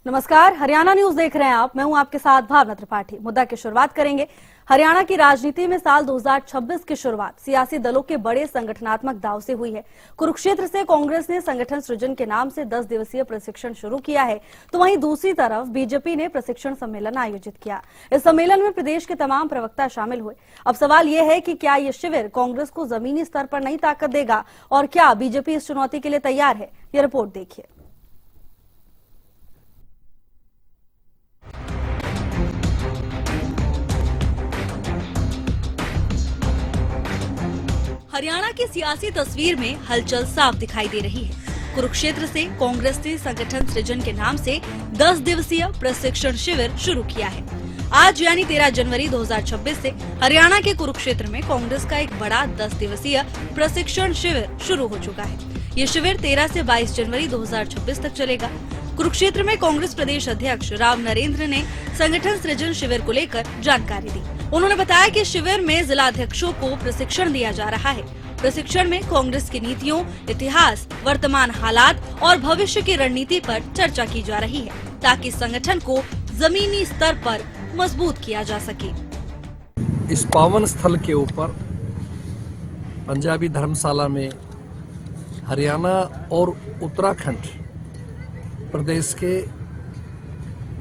नमस्कार, हरियाणा न्यूज देख रहे हैं आप। मैं हूं आपके साथ भावना त्रिपाठी। मुद्दा की शुरुआत करेंगे। हरियाणा की राजनीति में साल 2026 की शुरुआत सियासी दलों के बड़े संगठनात्मक दांव से हुई है। कुरुक्षेत्र से कांग्रेस ने संगठन सृजन के नाम से 10 दिवसीय प्रशिक्षण शुरू किया है, तो वहीं दूसरी तरफ बीजेपी ने प्रशिक्षण सम्मेलन आयोजित किया। इस सम्मेलन में प्रदेश के तमाम प्रवक्ता शामिल हुए। अब सवाल यह है कि क्या ये शिविर कांग्रेस को जमीनी स्तर पर नई ताकत देगा और क्या बीजेपी इस चुनौती के लिए तैयार है? ये रिपोर्ट देखिए। हरियाणा की सियासी तस्वीर में हलचल साफ दिखाई दे रही है। कुरुक्षेत्र से कांग्रेस ने संगठन सृजन के नाम से 10 दिवसीय प्रशिक्षण शिविर शुरू किया है। आज यानी 13 जनवरी 2026 से हरियाणा के कुरुक्षेत्र में कांग्रेस का एक बड़ा 10 दिवसीय प्रशिक्षण शिविर शुरू हो चुका है। ये शिविर 13 से 22 जनवरी 2026 तक चलेगा। कुरुक्षेत्र में कांग्रेस प्रदेश अध्यक्ष राव नरेंद्र ने संगठन सृजन शिविर को लेकर जानकारी दी। उन्होंने बताया कि शिविर में जिलाध्यक्षों को प्रशिक्षण दिया जा रहा है। प्रशिक्षण में कांग्रेस की नीतियों, इतिहास, वर्तमान हालात और भविष्य की रणनीति पर चर्चा की जा रही है, ताकि संगठन को जमीनी स्तर पर मजबूत किया जा सके। इस पावन स्थल के ऊपर पंजाबी धर्मशाला में हरियाणा और उत्तराखंड प्रदेश के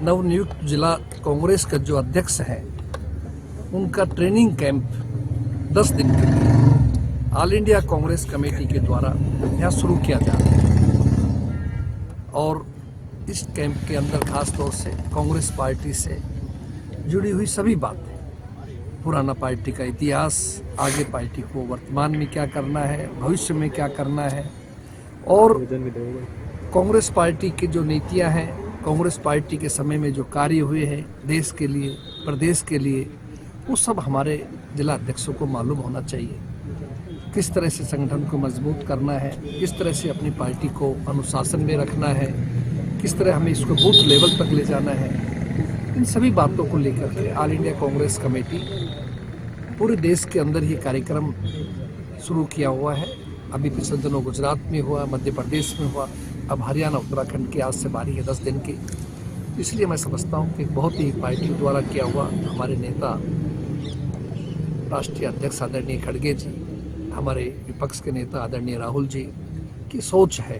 नवनियुक्त जिला कांग्रेस का जो अध्यक्ष है, उनका ट्रेनिंग कैंप 10 दिन के लिए ऑल इंडिया कांग्रेस कमेटी के द्वारा यहाँ शुरू किया जा रहा है। और इस कैंप के अंदर खास तौर से कांग्रेस पार्टी से जुड़ी हुई सभी बातें, पुराना पार्टी का इतिहास, आगे पार्टी को वर्तमान में क्या करना है, भविष्य में क्या करना है, और कांग्रेस पार्टी की जो नीतियां हैं, कांग्रेस पार्टी के समय में जो कार्य हुए हैं देश के लिए, प्रदेश के लिए, वो सब हमारे जिला अध्यक्षों को मालूम होना चाहिए। किस तरह से संगठन को मजबूत करना है, किस तरह से अपनी पार्टी को अनुशासन में रखना है, किस तरह हमें इसको बूथ लेवल तक ले जाना है, इन सभी बातों को लेकर के ऑल इंडिया कांग्रेस कमेटी पूरे देश के अंदर ये कार्यक्रम शुरू किया हुआ है। अभी पिछले दिनों गुजरात में हुआ, मध्य प्रदेश में हुआ, अब हरियाणा उत्तराखंड की आज से बारी है 10 दिन की। इसलिए मैं समझता हूँ कि बहुत ही पार्टी द्वारा किया हुआ, हमारे नेता राष्ट्रीय अध्यक्ष आदरणीय खड़गे जी, हमारे विपक्ष के नेता आदरणीय राहुल जी की सोच है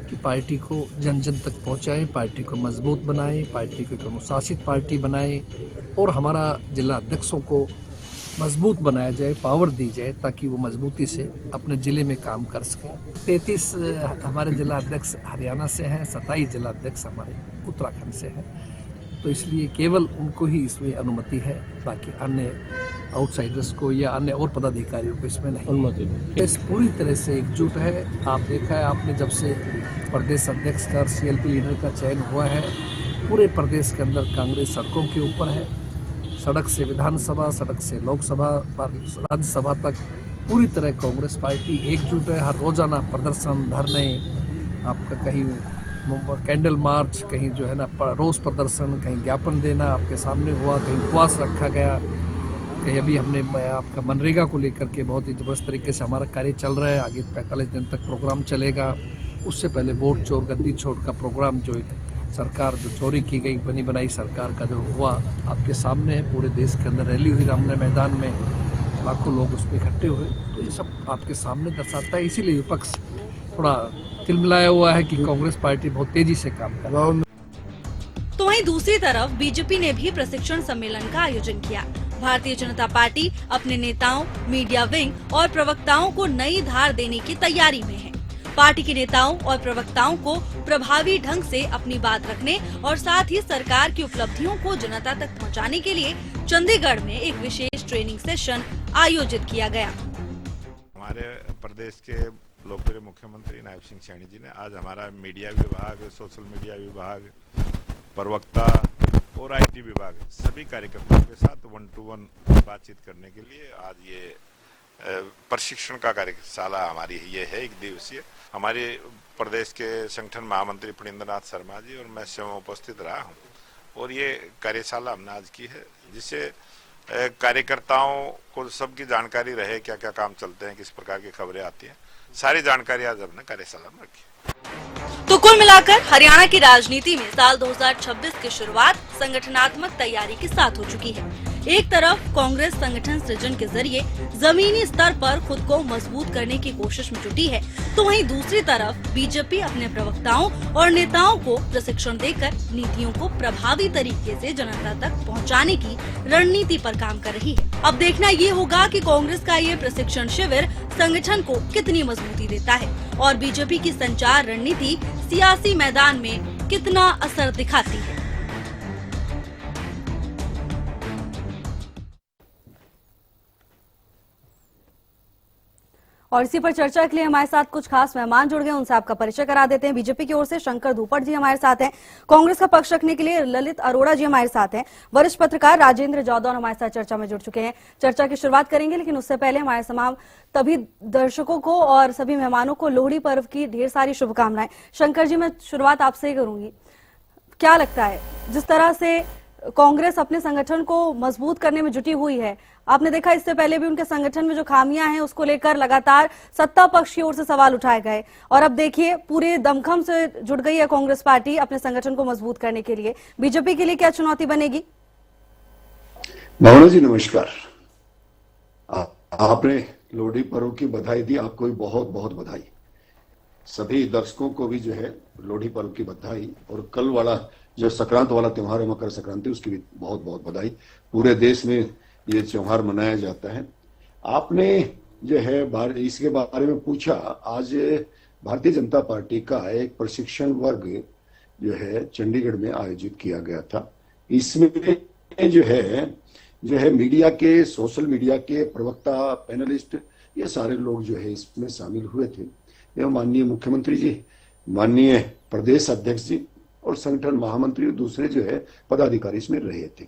कि पार्टी को जन जन तक पहुंचाएं, पार्टी को मजबूत बनाएं, पार्टी को एक अनुशासित पार्टी बनाएं और हमारा जिला अध्यक्षों को मजबूत बनाया जाए, पावर दी जाए, ताकि वो मजबूती से अपने ज़िले में काम कर सकें। 33 हमारे जिला अध्यक्ष हरियाणा से हैं, 27 जिला अध्यक्ष हमारे उत्तराखंड से हैं, तो इसलिए केवल उनको ही इसमें अनुमति है, बाकी अन्य आउटसाइडर्स को या अन्य और पदाधिकारियों को इसमें नहीं अनुमति। इस पूरी तरह से एकजुट है। आप देखा है आपने, जब से प्रदेश अध्यक्ष का, CLP लीडर का चयन हुआ है, पूरे प्रदेश के अंदर कांग्रेस सड़कों के ऊपर है। सड़क से विधानसभा, सड़क से लोकसभा, राज्यसभा तक पूरी तरह कांग्रेस पार्टी एकजुट है। हर रोजाना प्रदर्शन, धरने, आपका कहीं कैंडल मार्च, कहीं जो है ना रोज प्रदर्शन, कहीं ज्ञापन देना आपके सामने हुआ, कहीं उपवास रखा गया, कहीं अभी हमने आपका मनरेगा को लेकर के बहुत ही जबरदस्त तरीके से हमारा कार्य चल रहा है। आगे 45 दिन तक प्रोग्राम चलेगा। उससे पहले वोट चोर गद्दी छोड़ का प्रोग्राम, जो सरकार जो चोरी की गई बनी बनाई सरकार का जो हुआ, आपके सामने है। पूरे देश के अंदर रैली हुई रामनगर मैदान में, लाखों लोग उसमें इकट्ठे हुए, तो ये सब आपके सामने दर्शाता है। इसीलिए विपक्ष थोड़ा तिलमिलाया हुआ है कि कांग्रेस पार्टी बहुत तेजी से काम कर रहा है। तो वहीं दूसरी तरफ बीजेपी ने भी प्रशिक्षण सम्मेलन का आयोजन किया। भारतीय जनता पार्टी अपने नेताओं, मीडिया विंग और प्रवक्ताओं को नई धार देने की तैयारी में है। पार्टी के नेताओं और प्रवक्ताओं को प्रभावी ढंग से अपनी बात रखने और साथ ही सरकार की उपलब्धियों को जनता तक पहुंचाने के लिए चंडीगढ़ में एक विशेष ट्रेनिंग सेशन आयोजित किया गया। हमारे प्रदेश के लोकप्रिय मुख्यमंत्री नायब सिंह सैनी जी ने आज हमारा मीडिया विभाग, सोशल मीडिया विभाग, प्रवक्ता और IT विभाग सभी कार्यकर्ताओं के साथ 1-to-1 बातचीत करने के लिए आज ये प्रशिक्षण का कार्यशाला हमारी ये है 1 दिवसीय। हमारे प्रदेश के संगठन महामंत्री फणींद्रनाथ शर्मा जी और मैं स्वयं उपस्थित रहा हूँ और ये कार्यशाला हमने आज की है, जिससे कार्यकर्ताओं को सबकी जानकारी रहे, क्या क्या काम चलते हैं, किस प्रकार की खबरें आती हैं, सारी जानकारी आज हमने कार्यशाला में रखी। तो कुल मिलाकर हरियाणा की राजनीति में साल 2026 की शुरुआत संगठनात्मक तैयारी के साथ हो चुकी है। एक तरफ कांग्रेस संगठन सृजन के जरिए जमीनी स्तर पर खुद को मजबूत करने की कोशिश में जुटी है, तो वहीं दूसरी तरफ बीजेपी अपने प्रवक्ताओं और नेताओं को प्रशिक्षण देकर नीतियों को प्रभावी तरीके से जनता तक पहुंचाने की रणनीति पर काम कर रही है। अब देखना ये होगा कि कांग्रेस का ये प्रशिक्षण शिविर संगठन को कितनी मजबूती देता है और बीजेपी की संचार रणनीति सियासी मैदान में कितना असर दिखाती है। और इसी पर चर्चा के लिए हमारे साथ कुछ खास मेहमान जुड़ गए, उनसे आपका परिचय करा देते हैं। बीजेपी की ओर से शंकर धूपड़ जी हमारे साथ हैं, कांग्रेस का पक्ष रखने के लिए ललित अरोड़ा जी हमारे साथ हैं, वरिष्ठ पत्रकार राजेंद्र जौदौन हमारे साथ चर्चा में जुड़ चुके हैं। चर्चा की शुरुआत करेंगे, लेकिन उससे पहले हमारे तमाम तभी दर्शकों को और सभी मेहमानों को लोहड़ी पर्व की ढेर सारी शुभकामनाएं। शंकर जी, मैं शुरुआत आपसे ही करूंगी। क्या लगता है, जिस तरह से कांग्रेस अपने संगठन को मजबूत करने में जुटी हुई है, आपने देखा इससे पहले भी उनके संगठन में जो खामियां हैं उसको लेकर लगातार सत्ता पक्ष की ओर से सवाल उठाए गए, और अब देखिए पूरे दमखम से जुट गई है कांग्रेस पार्टी अपने संगठन को मजबूत करने के लिए। बीजेपी के लिए क्या चुनौती बनेगी? भावना जी नमस्कार। आपने लोहड़ी पर्व की बधाई दी, आपको भी बहुत बहुत बधाई। सभी दर्शकों को भी जो है लोहड़ी पर्व की बधाई, और कल वाला जो संक्रांत वाला त्योहार है मकर संक्रांति, उसकी भी बहुत बहुत बधाई। पूरे देश में ये त्योहार मनाया जाता है। आपने जो है इसके बारे में पूछा। आज भारतीय जनता पार्टी का एक प्रशिक्षण वर्ग जो है चंडीगढ़ में आयोजित किया गया था। इसमें जो है मीडिया के, सोशल मीडिया के प्रवक्ता, पैनलिस्ट, ये सारे लोग जो है इसमें शामिल हुए थे। एवं माननीय मुख्यमंत्री जी, माननीय प्रदेश अध्यक्ष जी और संगठन महामंत्री और दूसरे जो है पदाधिकारी इसमें रहे थे।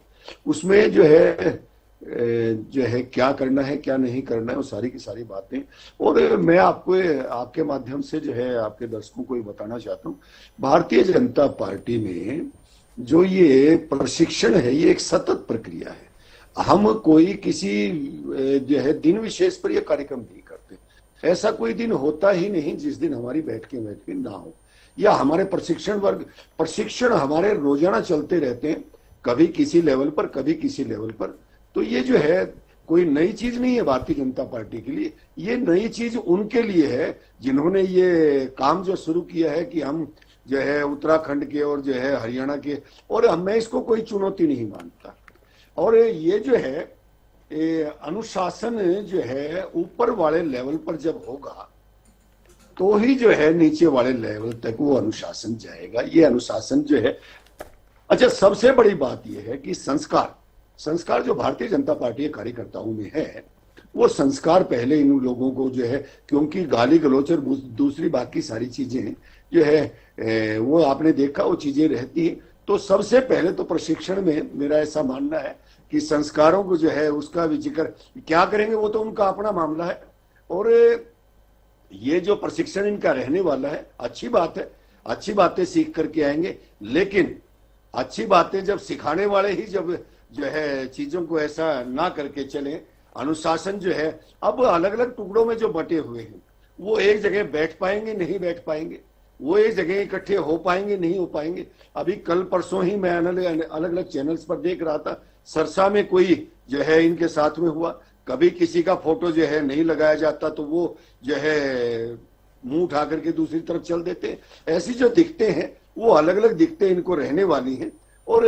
उसमें जो है क्या करना है क्या नहीं करना है, वो सारी की सारी बातें, और मैं आपको आपके माध्यम से जो है आपके दर्शकों को ये बताना चाहता हूँ, भारतीय जनता पार्टी में जो ये प्रशिक्षण है ये एक सतत प्रक्रिया है। हम कोई किसी जो है दिन विशेष पर ये कार्यक्रम नहीं करते। ऐसा कोई दिन होता ही नहीं जिस दिन हमारी बैठकें ना हो, या हमारे प्रशिक्षण हमारे रोजाना चलते रहते हैं, कभी किसी लेवल पर कभी किसी लेवल पर। तो ये जो है कोई नई चीज नहीं है भारतीय जनता पार्टी के लिए, ये नई चीज उनके लिए है जिन्होंने ये काम जो शुरू किया है कि हम जो है उत्तराखंड के और जो है हरियाणा के, और मैं इसको कोई चुनौती नहीं मानता। और ये जो है अनुशासन जो है ऊपर वाले लेवल पर जब होगा तो ही जो है नीचे वाले लेवल तक वो अनुशासन जाएगा। ये अनुशासन जो है, अच्छा सबसे बड़ी बात यह है कि संस्कार जो भारतीय जनता पार्टी के कार्यकर्ताओं में है, वो संस्कार पहले इन लोगों को जो है, क्योंकि गाली गलौच और दूसरी बाकी सारी चीजें जो है वो आपने देखा वो चीजें रहती है। तो सबसे पहले तो प्रशिक्षण में मेरा ऐसा मानना है कि संस्कारों को जो है उसका भी जिक्र क्या करेंगे वो तो उनका अपना मामला है। और ये जो प्रशिक्षण इनका रहने वाला है, अच्छी बात है, अच्छी बातें सीख करके आएंगे, लेकिन अच्छी बातें जब सिखाने वाले ही जब जो है चीजों को ऐसा ना करके चले, अनुशासन जो है अब अलग अलग टुकड़ों में जो बटे हुए हैं वो एक जगह बैठ पाएंगे नहीं बैठ पाएंगे, वो एक जगह इकट्ठे हो पाएंगे नहीं हो पाएंगे। अभी कल परसों ही मैं अलग अलग चैनल्स पर देख रहा था, सरसा में कोई जो है इनके साथ में हुआ, कभी किसी का फोटो जो है नहीं लगाया जाता तो वो जो है मुंह उठा करके दूसरी तरफ चल देते हैं। ऐसी जो दिखते हैं वो अलग अलग दिखते इनको रहने वाली हैं। और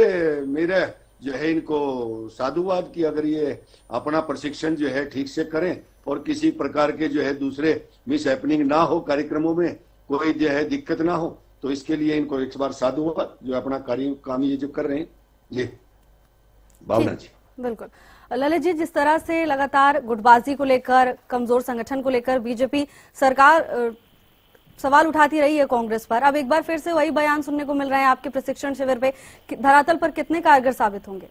मेरा जो है इनको साधुवाद की अगर ये अपना प्रशिक्षण जो है ठीक से करें और किसी प्रकार के जो है दूसरे मिस हैपनिंग ना हो, कार्यक्रमों में कोई जो है दिक्कत ना हो, तो इसके लिए इनको एक बार साधुवाद जो अपना काम ये जो कर रहे हैं। जी भावना जी। बिल्कुल ललित जी, जिस तरह से लगातार गुटबाजी को लेकर, कमजोर संगठन को लेकर बीजेपी सरकार सवाल उठाती रही है कांग्रेस पर, अब एक बार फिर से वही बयान सुनने को मिल रहे हैं आपके प्रशिक्षण शिविर पे, धरातल पर कितने कारगर साबित होंगे?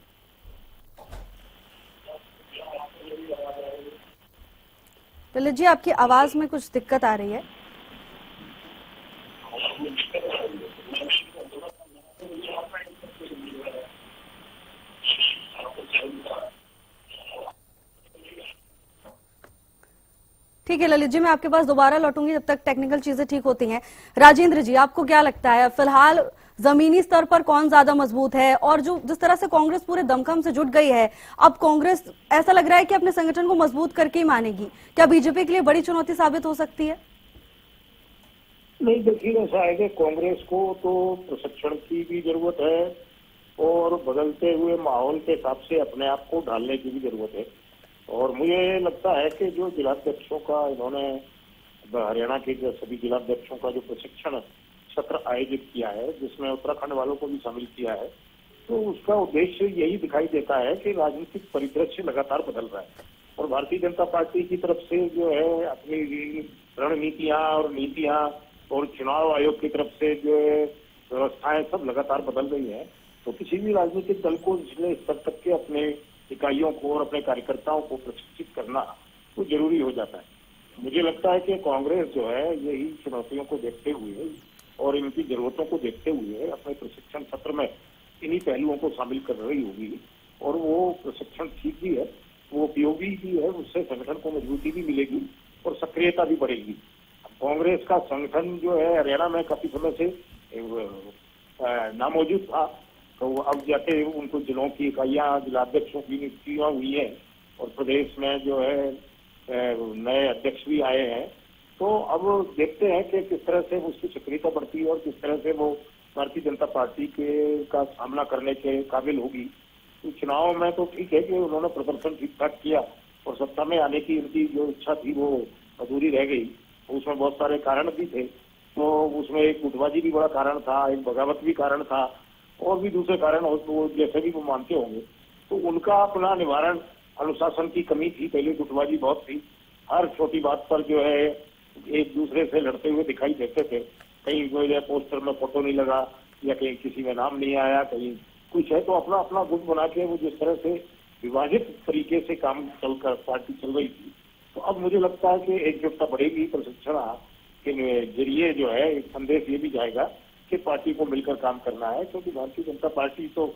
ललित जी, आपकी आवाज में कुछ दिक्कत आ रही है। ठीक ठीक है ललित जी, मैं आपके पास दोबारा लौटूंगी जब तक टेक्निकल चीजें ठीक होती हैं। राजेंद्र जी, आपको क्या लगता है फिलहाल जमीनी स्तर पर कौन ज्यादा मजबूत है, और जो जिस तरह से कांग्रेस पूरे दमखम से जुट गई है, अब कांग्रेस ऐसा लग रहा है कि अपने संगठन को मजबूत करके ही मानेगी, क्या बीजेपी के लिए बड़ी चुनौती साबित हो सकती है? नहीं, देखिए ऐसा है कि कांग्रेस को तो प्रशिक्षण की भी जरूरत है और बदलते हुए माहौल के हिसाब से अपने आप को ढालने की भी जरूरत है। और मुझे लगता है कि जो जिलाध्यक्षों का इन्होंने हरियाणा के जो सभी जिलाध्यक्षों का जो प्रशिक्षण सत्र आयोजित किया है, जिसमें उत्तराखंड वालों को भी शामिल किया है, तो उसका उद्देश्य यही दिखाई देता है कि राजनीतिक परिदृश्य लगातार बदल रहा है और भारतीय जनता पार्टी की तरफ से जो है अपनी रणनीतियां और नीतियां और चुनाव आयोग की तरफ से जो व्यवस्थाएं सब लगातार बदल रही हैं। तो किसी भी राजनीतिक दल को निचले स्तर तक के अपने इकाइयों को और अपने कार्यकर्ताओं को प्रशिक्षित करना तो जरूरी हो जाता है। मुझे लगता है कि कांग्रेस जो है यही चुनौतियों को देखते हुए और इनकी जरूरतों को देखते हुए अपने प्रशिक्षण सत्र में इन्हीं पहलुओं को शामिल कर रही होगी और वो प्रशिक्षण ठीक भी है, वो उपयोगी भी है, उससे संगठन को मजबूती भी मिलेगी और सक्रियता भी बढ़ेगी। कांग्रेस का संगठन जो है हरियाणा में काफी समय से नामौजूद था, तो अब जाके उनको जिलों की इकाइयां जिलाध्यक्षों की नियुक्तियां हुई है और प्रदेश में जो है नए अध्यक्ष भी आए हैं। तो अब देखते हैं कि किस तरह से उसकी सक्रियता बढ़ती है और किस तरह से वो भारतीय जनता पार्टी के का सामना करने के काबिल होगी। तो चुनाव में तो ठीक है कि उन्होंने प्रदर्शन ठीक ठाक किया और सत्ता में आने की उनकी जो इच्छा थी वो अधूरी रह गई। उसमें बहुत सारे कारण भी थे, तो उसमें एक गुटबाजी भी बड़ा कारण था, एक बगावत भी कारण था और भी दूसरे कारण हो, तो जैसे भी वो मानते होंगे। तो उनका अपना निवारण अनुशासन की कमी थी, पहले गुटबाजी बहुत थी, हर छोटी बात पर जो है एक दूसरे से लड़ते हुए दिखाई देते थे। कहीं कोई पोस्टर में फोटो नहीं लगा या कहीं किसी में नाम नहीं आया, कहीं कुछ है, तो अपना अपना गुट बना के वो जिस तरह से विभाजित तरीके से काम चलकर पार्टी चल रही थी। तो अब मुझे लगता है कि एकजुटता बढ़ेगी, प्रशिक्षण के जरिए जो है एक संदेश ये भी जाएगा कि पार्टी को मिलकर काम करना है, क्योंकि भारतीय जनता पार्टी तो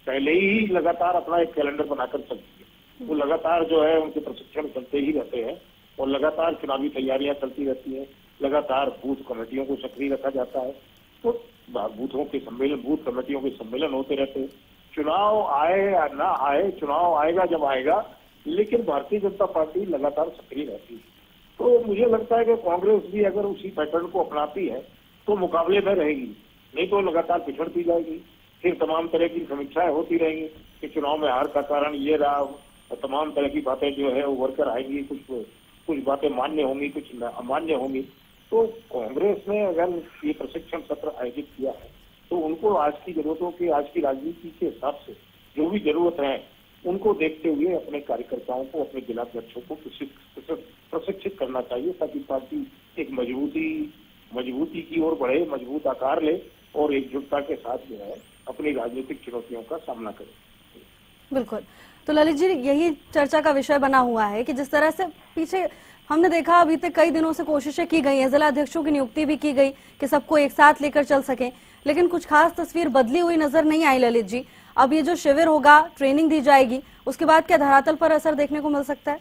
पहले ही लगातार अपना एक कैलेंडर बनाकर चलती है। वो लगातार जो है उनके प्रशिक्षण चलते ही रहते हैं और लगातार चुनावी तैयारियां चलती रहती हैं, लगातार बूथ कमेटियों को सक्रिय रखा जाता है, तो बूथों के सम्मेलन, बूथ कमेटियों के सम्मेलन होते रहते हैं। चुनाव आए या ना आए, चुनाव आएगा जब आएगा, लेकिन भारतीय जनता पार्टी लगातार सक्रिय रहती है। तो मुझे लगता है कि कांग्रेस भी अगर उसी पैटर्न को अपनाती है तो मुकाबले में रहेगी, नहीं तो लगातार पिछड़ती जाएगी। फिर तमाम तरह की समीक्षाएं होती रहेंगी कि चुनाव में हार का कारण ये रहा, और तमाम तरह की बातें जो है उभर कर आएंगी, कुछ बातें मान्य होंगी, कुछ अमान्य होंगी। तो कांग्रेस ने अगर ये प्रशिक्षण सत्र आयोजित किया है तो उनको आज की जरूरतों के, आज की राजनीति के हिसाब से जो भी जरूरत है उनको देखते हुए अपने कार्यकर्ताओं को, अपने जिलाध्यक्षों को प्रशिक्षित करना चाहिए, ताकि पार्टी एक मजबूती की ओर बढ़े, मजबूत आकार ले और एकजुटता के साथ जो है अपनी राजनीतिक चुनौतियों का सामना करे। बिल्कुल। तो ललित जी, यही चर्चा का विषय बना हुआ है कि जिस तरह से पीछे हमने देखा, अभी तक कई दिनों से कोशिशें की गई हैं, जिला अध्यक्षों की नियुक्ति भी की गई कि सबको एक साथ लेकर चल सकें, लेकिन कुछ खास तस्वीर बदली हुई नजर नहीं आई। ललित जी, अब ये जो शिविर होगा, ट्रेनिंग दी जाएगी, उसके बाद क्या धरातल पर असर देखने को मिल सकता है?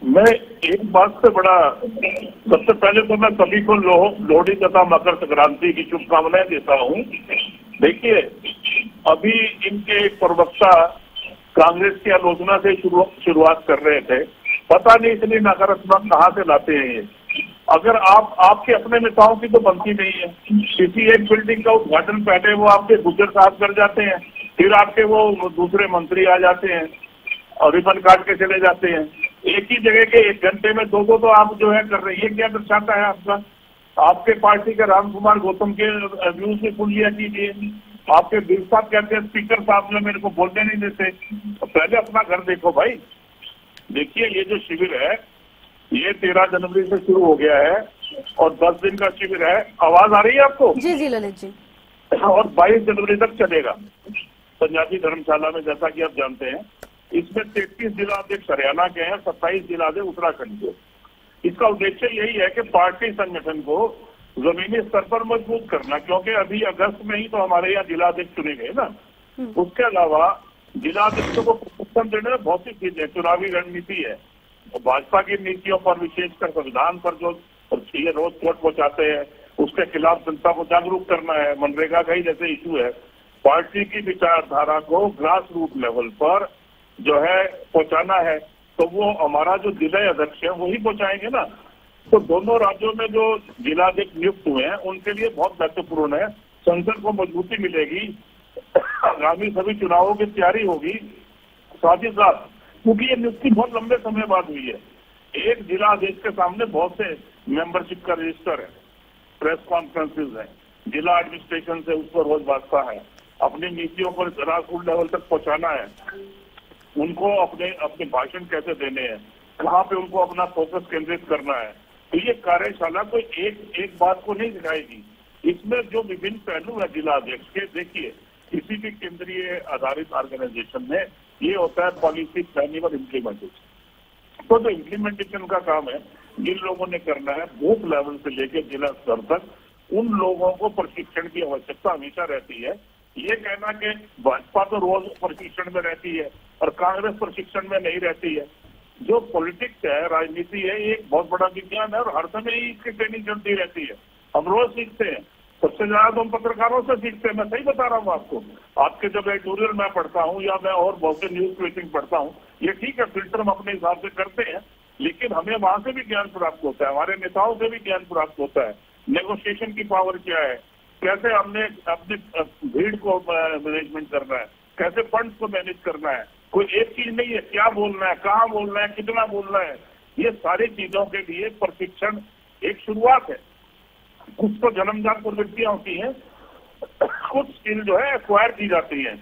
मैं एक बात से बड़ा, सबसे पहले तो मैं सभी को लोहड़ी तथा मकर संक्रांति की शुभकामनाएं देता हूँ। देखिए, अभी इनके एक प्रवक्ता कांग्रेस की आलोचना से शुरुआत कर रहे थे, पता नहीं इतनी नकारात्मक कहाँ से लाते हैं ये। अगर आपके अपने नेताओं की तो बनती नहीं है, किसी एक बिल्डिंग का उद्घाटन पहले वो आपके गुजर साहब कर जाते हैं, फिर आपके वो दूसरे मंत्री आ जाते हैं और रिबन काट के चले जाते हैं। एक ही जगह के 1 घंटे में दो तो आप जो है कर रहे हैं। ये क्या दर्शाता है आपका? आपके पार्टी के राम कुमार गौतम के व्यूज में सुन लिया कीजिए। आपके बिल साहब कहते हैं स्पीकर साहब जो मेरे को बोलने नहीं देते, तो पहले अपना घर देखो भाई। देखिए, ये जो शिविर है ये 13 जनवरी से शुरू हो गया है और 10 दिन का शिविर है। आवाज आ रही है आपको? जी जी ललित जी। और 22 जनवरी तक चलेगा पंजाबी धर्मशाला में, जैसा कि आप जानते हैं। इसमें 33 जिला अध्यक्ष हरियाणा के हैं, 27 जिला अध्यक्ष उत्तराखंड के। इसका उद्देश्य यही है कि पार्टी संगठन को जमीनी स्तर पर मजबूत करना, क्योंकि अभी अगस्त में ही तो हमारे यहाँ जिला अध्यक्ष चुने गए ना। उसके अलावा जिला अध्यक्षों को प्रशिक्षण देने में बहुत सी चीजें, चुनावी रणनीति है, भाजपा की नीतियों पर, विशेषकर संविधान पर जो ये रोज चोट पहुंचाते हैं, उसके खिलाफ जनता को जागरूक करना है। मनरेगा का ही जैसे इशू है, पार्टी की विचारधारा को ग्रास रूट लेवल पर जो है पहुंचाना है, तो वो हमारा जो जिला अध्यक्ष है वही पहुंचाएंगे ना। तो दोनों राज्यों में जो जिलाध्यक्ष नियुक्त हुए हैं उनके लिए बहुत महत्वपूर्ण है। संसद को मजबूती मिलेगी, आगामी सभी चुनावों की तैयारी होगी। साथ ही साथ क्योंकि ये नियुक्ति बहुत लंबे समय बाद हुई है, एक जिला अध्यक्ष के सामने बहुत से मेंबरशिप का रजिस्टर है, प्रेस कॉन्फ्रेंसेज है, जिला एडमिनिस्ट्रेशन से उस पर रोज वास्ता है, अपनी नीतियों को ग्रासरूट लेवल तक पहुंचाना है, उनको अपने भाषण कैसे देने हैं, कहाँ पे उनको अपना फोकस केंद्रित करना है। तो ये कार्यशाला कोई एक बात को नहीं सिखाएगी, इसमें जो विभिन्न पहलू है जिला अध्यक्ष के, देखिए किसी भी केंद्रीय आधारित ऑर्गेनाइजेशन में ये होता है पॉलिसी प्लानिंग और इम्प्लीमेंटेशन। तो जो इम्प्लीमेंटेशन का काम है जिन लोगों ने करना है, बूथ लेवल से लेकर जिला स्तर तक, उन लोगों को प्रशिक्षण की आवश्यकता हमेशा रहती है। ये कहना कि भाजपा तो रोज प्रशिक्षण में रहती है और कांग्रेस प्रशिक्षण में नहीं रहती है, जो पॉलिटिक्स है, राजनीति है, ये एक बहुत बड़ा विज्ञान है और हर समय ही इसकी ट्रेनिंग चलती रहती है। हम रोज सीखते हैं, सबसे ज्यादा तो हम पत्रकारों से सीखते हैं। मैं सही बता रहा हूँ आपको, आपके जब एडिटोरियल मैं पढ़ता हूँ या मैं और बहुत से न्यूज क्लिपिंग पढ़ता हूँ, ये ठीक है फिल्टर हम अपने हिसाब से करते हैं, लेकिन हमें वहां से भी ज्ञान प्राप्त होता है, हमारे नेताओं से भी ज्ञान प्राप्त होता है। नेगोशिएशन की पावर क्या है, कैसे हमने अपनी भीड़ को मैनेजमेंट करना है, कैसे फंड्स को मैनेज करना है। कोई एक चीज नहीं है, क्या बोलना है, कहाँ बोलना है, कितना बोलना है, ये सारी चीजों के लिए प्रशिक्षण एक शुरुआत है। कुछ तो जन्मजात प्रवृत्तियां होती हैं, कुछ स्किल जो है एक्वायर की जाती है।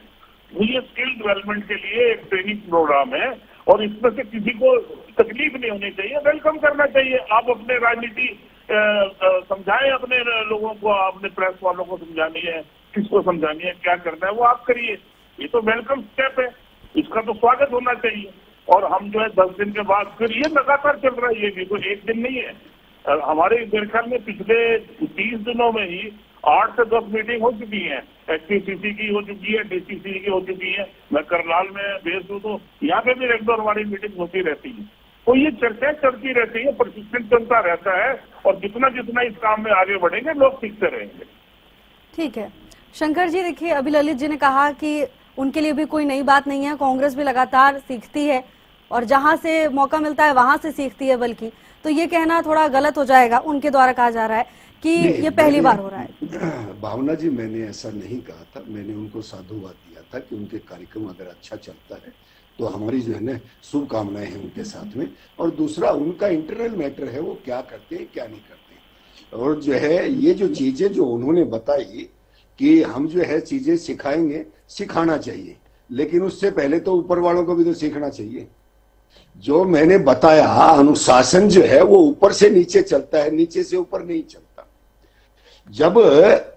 ये स्किल डेवलपमेंट के लिए एक ट्रेनिंग प्रोग्राम है और इसमें से किसी को तकलीफ नहीं होनी चाहिए, वेलकम करना चाहिए। आप अपने राजनीति समझाएं अपने लोगों को, अपने प्रेस वालों को समझानी है, किसको समझानी है, क्या करना है वो आप करिए। ये तो वेलकम स्टेप है, इसका तो स्वागत होना चाहिए। और हम जो है 10 दिन के बाद फिर ये लगातार चल रहा है, ये भी कोई एक दिन नहीं है। हमारे मेरे ख्याल में पिछले 30 दिनों में ही 8 से 10 मीटिंग हो चुकी है, HPCC की हो चुकी है, DCC की हो चुकी है। मैं करनाल में बेस्ड हूँ तो यहाँ पे भी रेगुलर हमारी मीटिंग होती रहती है। तो ये चर्चाएं चलती रहती है, प्रशिक्षण चलता रहता है और जितना जितना इस काम में आगे बढ़ेंगे लोग सीखते रहेंगे। ठीक है शंकर जी, देखिए अभी ललित जी ने कहा कि उनके लिए भी कोई नई बात नहीं है, कांग्रेस भी लगातार सीखती है और जहां से मौका मिलता है वहां से सीखती है, बल्कि तो ये कहना थोड़ा गलत हो जाएगा। उनके द्वारा कहा जा रहा है कि ये पहली बार हो रहा है। भावना जी, मैंने ऐसा नहीं कहा था, मैंने उनको साधुवाद दिया था कि उनके कार्यक्रम अगर अच्छा चलता है तो हमारी जो है ना शुभकामनाएं हैं उनके साथ में। और दूसरा उनका इंटरनल मैटर है, वो क्या करते हैं क्या नहीं करते। और जो है ये जो चीजें जो उन्होंने बताई कि हम जो है चीजें सिखाएंगे, सिखाना चाहिए, लेकिन उससे पहले तो ऊपर वालों को भी तो सीखना चाहिए। जो मैंने बताया, अनुशासन जो है वो ऊपर से नीचे चलता है, नीचे से ऊपर नहीं चलता। जब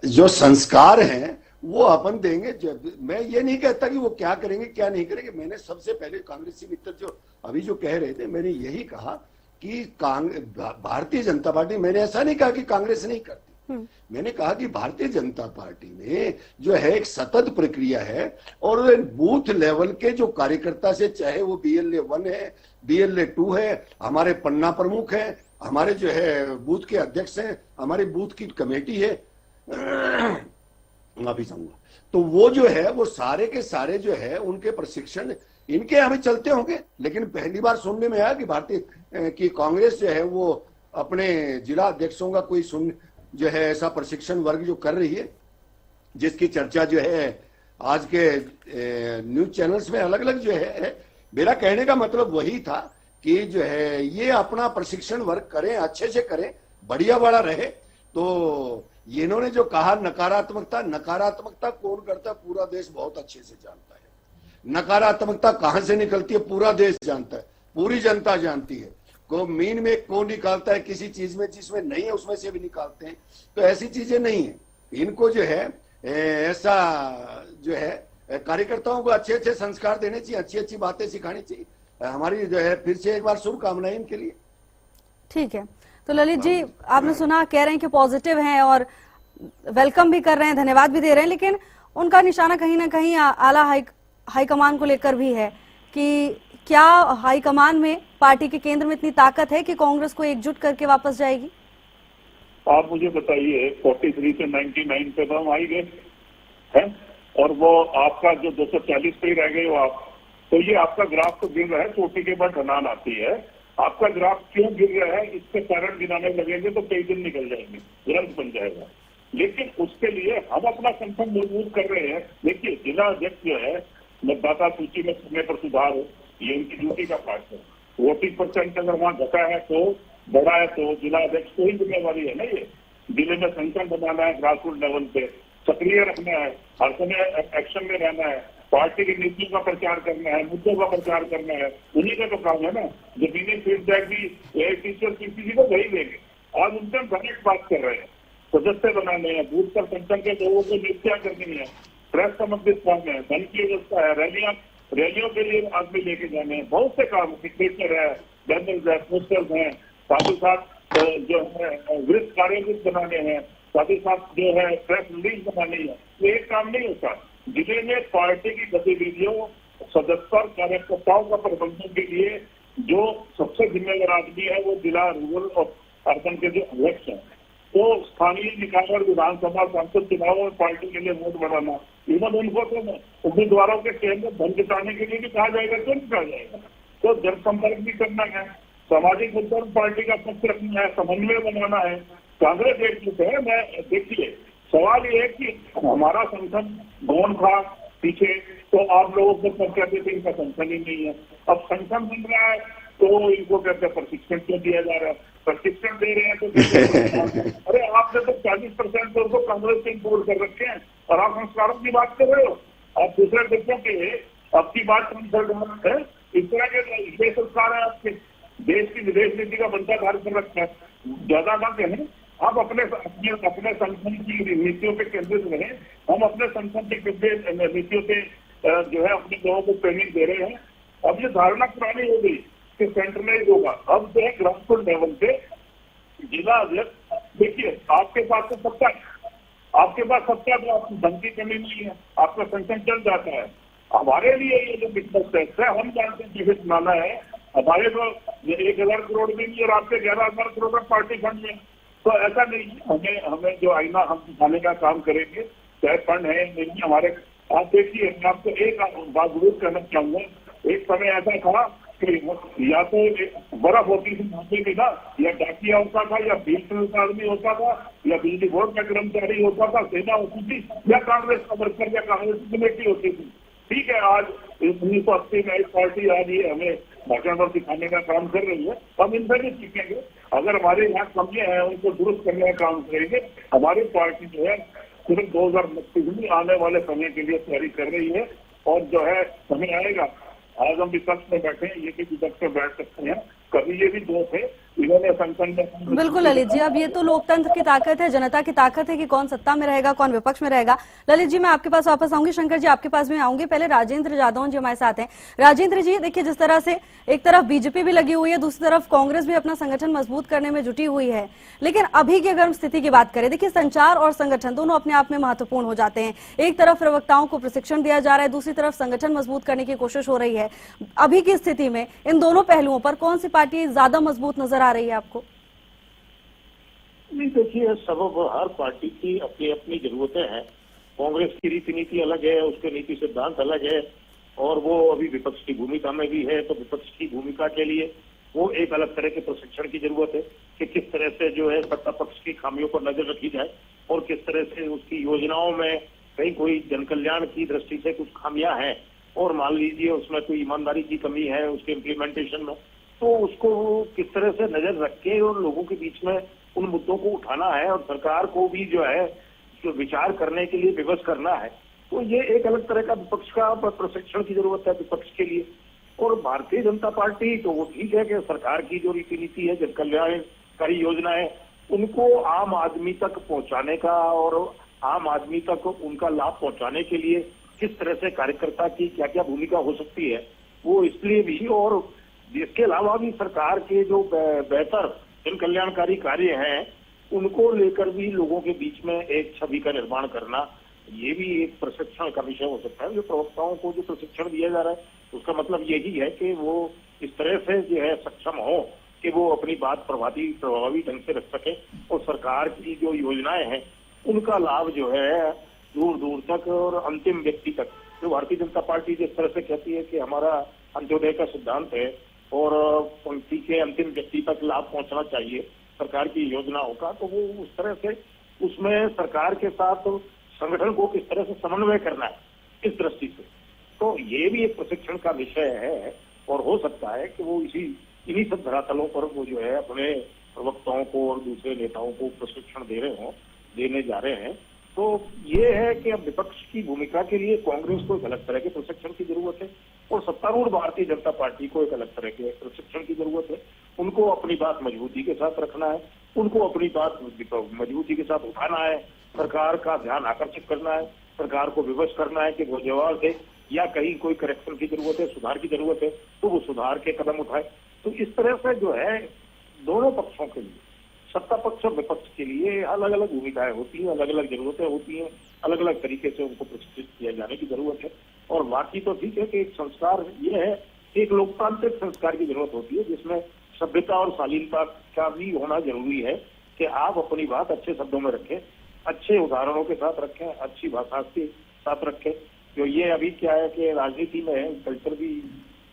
जो संस्कार हैं वो अपन देंगे। जब मैं ये नहीं कहता कि वो क्या करेंगे क्या नहीं करेंगे, मैंने सबसे पहले कांग्रेसी मित्र जो अभी जो कह रहे थे, मैंने यही कहा कि भारतीय जनता पार्टी, मैंने ऐसा नहीं कहा कि कांग्रेस नहीं करती, मैंने कहा कि भारतीय जनता पार्टी में जो है एक सतत प्रक्रिया है और बूथ लेवल के जो कार्यकर्ता से, चाहे वो BLA 1 है, BLA 2 है, हमारे पन्ना प्रमुख है, हमारे जो है बूथ के अध्यक्ष हैं, हमारे बूथ की कमेटी है, माफी चाहूंगा, तो वो जो है वो सारे के सारे जो है उनके प्रशिक्षण इनके हमें चलते होंगे। लेकिन पहली बार सुनने में आया कि भारतीय की कांग्रेस जो है वो अपने जिला अध्यक्षों का कोई जो है ऐसा प्रशिक्षण वर्ग जो कर रही है, जिसकी चर्चा जो है आज के न्यूज चैनल्स में अलग अलग जो है। मेरा कहने का मतलब वही था कि जो है ये अपना प्रशिक्षण वर्ग करें, अच्छे से करें, बढ़िया बड़ा रहे। तो इन्होंने जो कहा नकारात्मकता, नकारात्मकता कौन करता है पूरा देश बहुत अच्छे से जानता है। नकारात्मकता कहां से निकलती है पूरा देश जानता है, पूरी जनता जानती है। को मीन में कौन निकालता है किसी चीज में, जिसमें नहीं है उसमें से भी निकालते हैं। तो ऐसी चीजें नहीं है। इनको जो है ऐसा जो है कार्यकर्ताओं को अच्छे अच्छे संस्कार देने चाहिए, अच्छी अच्छी बातें सिखानी चाहिए। हमारी जो है फिर से एक बार शुभकामनाएं इनके लिए। ठीक है, तो ललित जी आपने सुना, कह रहे हैं कि पॉजिटिव हैं और वेलकम भी कर रहे हैं, धन्यवाद भी दे रहे हैं, लेकिन उनका निशाना कहीं ना कहीं आला हाईकमान को लेकर भी है कि क्या हाईकमान में, पार्टी के केंद्र में इतनी ताकत है कि कांग्रेस को एकजुट करके वापस जाएगी? आप मुझे बताइए, 43 से 99 पे तो हम आ ही गए हैं, और वो आपका जो 240 पे ही रह गए हो आप, तो ये आपका ग्राफ तो गिर रहा है, चोटी के बाद ढलान आती है। आपका ग्राफ क्यों गिर रहा है, इसके कारण गिनाने लगेंगे तो कई दिन निकल जाएंगे, तुरंत बन जाएगा। लेकिन उसके लिए हम अपना संगठन मजबूत कर रहे हैं। देखिए, जिला अध्यक्ष जो है, मतदाता सूची में समय पर सुधार हो, ये उनकी ड्यूटी का पार्ट है। वोटिंग परसेंट अगर वहाँ घटा है तो बढ़ा है तो जिला अध्यक्ष को ही जिम्मेवारी है ना। ये जिले में संगठन बनाना है, ग्रास रूट लेवल पे सक्रिय रखना है, हर समय एक्शन में रहना है, पार्टी की नीतियों का प्रचार करना है, मुद्दों का प्रचार करना है, उन्हीं का तो काम है ना। जमीनी फीडबैक भी टीचर किसी को वही देंगे। आज उनसे हम डायरेक्ट बात कर रहे हैं, सदस्य बनाने हैं, बूथ पर संगठन के लोगों को नियुक्तियां करनी है, प्रेस संबंधित काम है, धन की व्यवस्था है, रैलियों के लिए आदमी लेके जाने हैं, बहुत से काम, सिग्नेचर है, बैनर्स है, पोस्टर्स हैं, साथ ही साथ जो है वृत्त कार्यान्वित बनाने हैं, साथ ही साथ जो है प्रेस रिलीज बनानी है। ये एक काम नहीं होता। जिले में पार्टी की गतिविधियों, सदस्य और कार्यकर्ताओं का प्रबंधन के लिए जो सबसे जिम्मेदार आदमी है वो जिला रूरल और अर्बन के जो अध्यक्ष हैं। तो स्थानीय निकाय और विधानसभा सांसद चुनाव में पार्टी के लिए वोट बढ़ाना, इवन उनको तो उम्मीदवारों के केंद्र धन जुटाने के लिए भी कहा जाएगा, क्यों नहीं कहा जाएगा। तो जनसंपर्क भी करना है, सामाजिक मुद्दों पर पार्टी का पक्ष रखना है, समन्वय बनाना है। कांग्रेस एकजुट है। मैं देखिए, सवाल ये है कि हमारा संगठन गौन था पीछे, तो आप लोगों को सब कहते थे इनका संगठन ही नहीं है। अब संगठन बन रहा है तो इनको कहते हैं प्रशिक्षण क्यों दिया जा रहा है, प्रशिक्षण दे रहे हैं तो अरे आपने तो 40% तो उनको कांग्रेस से इंपोर्ट कर रखे हैं और आप संस्कारों की बात कर रहे हो। आप दूसरे देशों के आपकी बात है, इस तरह के ये संस्कार है आपके देश की विदेश नीति का बनता धारण कर रखा है। ज्यादा बात है, आप अपने संगठन की नीतियों पे केंद्रित रहें। हम अपने संगठन की नीतियों पे जो है अपने लोगों को ट्रेनिंग दे रहे हैं। अब ये धारणा पुरानी हो गई कि सेंट्रलाइज होगा, अब जो है ग्रास रूट लेवल पे जिला अध्यक्ष, देखिए आपके पास तो सत्ता है, आपके पास सत्ता तो आपकी धन की कमी नहीं है, आपका संगठन चल जाता है। हमारे लिए ये जो बिजनेस टैक्स है, हम जानते हैं किसे बनाना है। हमारे तो 1000 करोड़ में नहीं और आपके 11,000 करोड़ का पार्टी फंड में, तो ऐसा नहीं है। हमें जो आईना हम दिखाने का काम करेंगे, चाहे फंड है नहीं हमारे। आप देखिए, मैं आपको एक बात जरूर कहना चाहूंगा। एक समय ऐसा था कि या तो बर्फ होती थी मौके में ना, या डाकिया होता था, या बीएसएनएल का आदमी होता था, या बिजली बोर्ड का कर्मचारी होता था, सेना होती थी, या कांग्रेस का वर्कर या कांग्रेस की कमेटी होती थी। ठीक है, आज 1980 में एक पार्टी आ रही है, हमें भाषण पर दिखाने का काम कर रही है। हम इनसे भी सीखेंगे। अगर हमारे यहाँ कमियां हैं उनको दुरुस्त करने का काम करेंगे। हमारी पार्टी जो है सिर्फ 2029 में आने वाले समय के लिए तैयारी कर रही है, और जो है समय आएगा, आज हम विपक्ष में बैठे हैं, ये भी विपक्ष में बैठ सकते हैं, कभी ये भी दो थे, इन्होंने संगठन में। बिल्कुल ललित जी, अब ये तो लोकतंत्र की ताकत है, जनता की ताकत है कि कौन सत्ता में रहेगा, कौन विपक्ष में रहेगा। ललित जी, मैं आपके पास वापस आऊंगी, शंकर जी आपके पास भी आऊंगी। पहले राजेंद्र जादौन जी हमारे साथ हैं। राजेंद्र जी, देखिए जिस तरह से एक तरफ बीजेपी भी लगी हुई है, दूसरी तरफ कांग्रेस भी अपना संगठन मजबूत करने में जुटी हुई है, लेकिन अभी की अगर हम स्थिति की बात करें, देखिए संचार और संगठन दोनों अपने आप में महत्वपूर्ण हो जाते हैं। एक तरफ प्रवक्ताओं को प्रशिक्षण दिया जा रहा है, दूसरी तरफ संगठन मजबूत करने की कोशिश हो रही है। अभी की स्थिति में इन दोनों पहलुओं पर कौन सी पार्टी ज्यादा मजबूत नजर आ रही है आपको? नहीं, देखिए, सबब हर पार्टी की अपनी अपनी जरूरतें हैं। कांग्रेस की रीति नीति अलग है, उसके नीति सिद्धांत अलग है, और वो अभी विपक्ष की भूमिका में भी है। तो विपक्ष की भूमिका के लिए वो एक अलग तरह के प्रशिक्षण की जरूरत है कि किस तरह से जो है सत्ता पक्ष की खामियों पर नजर रखी जाए, और किस तरह से उसकी योजनाओं में कहीं कोई जन कल्याण की दृष्टि से कुछ खामियां हैं, और मान लीजिए उसमें कोई ईमानदारी की कमी है उसके इम्प्लीमेंटेशन में, तो उसको किस तरह से नजर रख के और लोगों के बीच में उन मुद्दों को उठाना है, और सरकार को भी जो है विचार करने के लिए विवश करना है। तो ये एक अलग तरह का विपक्ष का प्रशिक्षण की जरूरत है विपक्ष के लिए। और भारतीय जनता पार्टी तो वो ठीक है कि सरकार की जो रीति नीति है, जन कल्याणकारी योजना है, उनको आम आदमी तक पहुंचाने का और आम आदमी तक उनका लाभ पहुंचाने के लिए किस तरह से कार्यकर्ता की क्या क्या भूमिका हो सकती है, वो इसलिए भी, और इसके अलावा भी सरकार के जो बेहतर जन कल्याणकारी कार्य हैं उनको लेकर भी लोगों के बीच में एक छवि का निर्माण करना, ये भी एक प्रशिक्षण का विषय हो सकता है। जो प्रवक्ताओं को जो प्रशिक्षण दिया जा रहा है उसका मतलब यही है कि वो इस तरह से जो है सक्षम हो कि वो अपनी बात प्रभावी ढंग से रख सके और सरकार की जो योजनाएं हैं उनका लाभ जो है दूर दूर तक और अंतिम व्यक्ति तक, जो भारतीय जनता पार्टी जिस तरह से कहती है कि हमारा अंत्योदय का सिद्धांत है और पंक्ति के अंतिम व्यक्ति तक लाभ पहुंचना चाहिए सरकार की योजनाओं का, तो वो उस तरह से उसमें सरकार के साथ संगठन को किस तरह से समन्वय करना है इस दृष्टि से, तो ये भी एक प्रशिक्षण का विषय है। और हो सकता है कि वो इन्हीं सब धरातलों पर वो जो है अपने प्रवक्ताओं को और दूसरे नेताओं को प्रशिक्षण देने जा रहे हैं। तो ये है कि अब विपक्ष की भूमिका के लिए कांग्रेस को एक अलग तरह के प्रशिक्षण की जरूरत है और सत्तारूढ़ भारतीय जनता पार्टी को एक अलग तरह के प्रशिक्षण की जरूरत है। उनको अपनी बात मजबूती के साथ रखना है, उनको अपनी बात मजबूती के साथ उठाना है, सरकार का ध्यान आकर्षित करना है, सरकार को विवश करना है कि वो जवाब दे या कहीं कोई करेक्शन की जरूरत है, सुधार की जरूरत है तो वो सुधार के कदम उठाए। तो इस तरह से जो है दोनों पक्षों के लिए, सत्ता पक्ष और विपक्ष के लिए अलग अलग भूमिकाएं होती हैं, अलग अलग जरूरतें होती हैं, अलग अलग तरीके से उनको प्रशिक्षित किया जाने की जरूरत है। और बाकी तो ठीक है कि एक संस्कार ये है कि एक लोकतांत्रिक संस्कार की जरूरत होती है जिसमें सभ्यता और शालीनता का भी होना जरूरी है कि आप अपनी बात अच्छे शब्दों में रखें, अच्छे उदाहरणों के साथ रखें, अच्छी भाषा के साथ रखें। जो ये अभी क्या है कि राजनीति में कल्चर भी,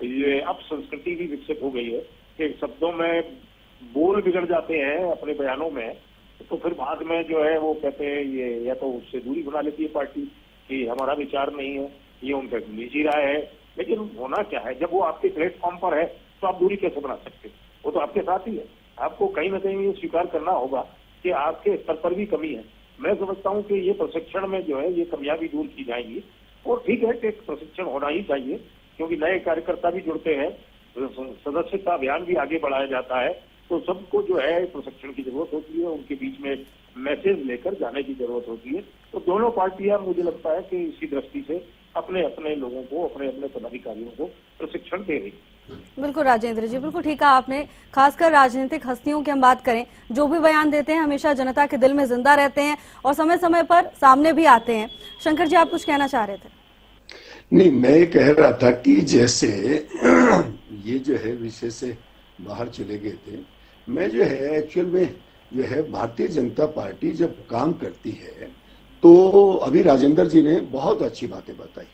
ये अब संस्कृति भी विकसित हो गई है कि शब्दों में बोल बिगड़ जाते हैं अपने बयानों में, तो फिर बाद में जो है वो कहते हैं ये या तो उससे दूरी बना लेती है पार्टी कि हमारा विचार नहीं है, ये उनका निजी राय है। लेकिन होना क्या है, जब वो आपके प्लेटफॉर्म पर है तो आप दूरी कैसे बना सकते? वो तो आपके साथ ही है। आपको कहीं ना कहीं ये स्वीकार करना होगा कि आपके स्तर पर भी कमी है। मैं समझता हूँ कि ये प्रशिक्षण में जो है ये कमियां भी दूर की जाएंगी और ठीक है कि प्रशिक्षण होना ही चाहिए क्योंकि नए कार्यकर्ता भी जुड़ते हैं, सदस्यता अभियान भी आगे बढ़ाया जाता है, तो सबको जो है प्रशिक्षण की जरूरत होती है, उनके बीच में मैसेज लेकर जाने की जरूरत होती है। तो दोनों पार्टियां मुझे लगता है कि इसी दृष्टि से अपने अपने लोगों को, अपने अपने पदाधिकारियों को प्रशिक्षण दे रही। बिल्कुल राजेंद्र जी, बिल्कुल ठीक है आपने। खासकर राजनीतिक हस्तियों की हम बात करें, जो भी बयान देते हैं हमेशा जनता के दिल में जिंदा रहते हैं और समय समय पर सामने भी आते हैं। शंकर जी, आप कुछ कहना चाह रहे थे? नहीं, मैं कह रहा था कि जैसे ये जो है विषय से बाहर चले गए थे, मैं जो है एक्चुअल में जो है भारतीय जनता पार्टी जब काम करती है तो अभी राजेंद्र जी ने बहुत अच्छी बातें बताई